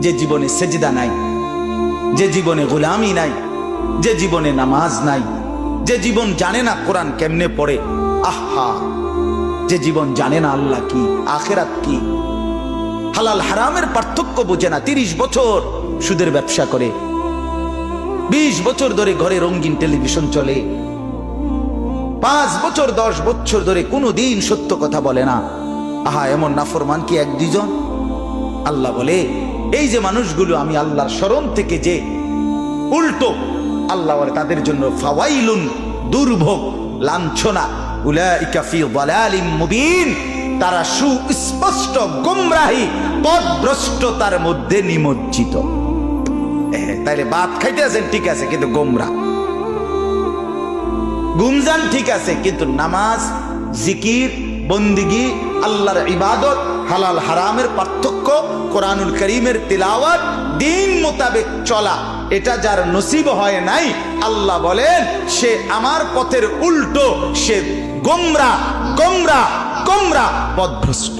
যে জীবনে সেজদা নাই, যে জীবনে গোলামি নাই, যে জীবনে নামাজ নাই, যে জীবন জানে না কোরআন কেমনে পড়ে, আহা, যে জীবন জানে না আল্লাহ কি, আখিরাত কি, হালাল হারামের পার্থক্য বোঝে না। 30 বছর সুদের ব্যবসা করে, 20 বছর ধরে ঘরে রঙিন টেলিভিশন চলে, 5 বছর 10 বছর ধরে কোনোদিন সত্য কথা বলে না। আহা, এমন নাফরমান কি 1-2 জন? আল্লাহ বলে, এই যে মানুষগুলো আমি আল্লাহর স্মরণ থেকে যে উল্টো, আল্লাহ বলে তাদের জন্য ফাওয়াইলুন, দুর্ভোগ, লাঞ্ছনা, উলাইকা ফি যালালিম মুবিন, তারা সুস্পষ্ট গোমরাহি পথভ্রষ্টতার মধ্যে নিমজ্জিত। তাইলে ভাত খাইতে আছেন ঠিক আছে, কিন্তু গোমরা, গুমজান ঠিক আছে, কিন্তু নামাজ, জিকির, বন্দিগি, আল্লাহর ইবাদত, হালাল হারামের পার্থক্য, কোরআনুল কারীমের তিলাওয়াত, দিন মোতাবেক চলা, এটা যার নসিব হয় নাই, আল্লাহ বলেন সে আমার পথের উল্টো, সে গোমরা গোমরা গোমরা পথভ্রষ্ট।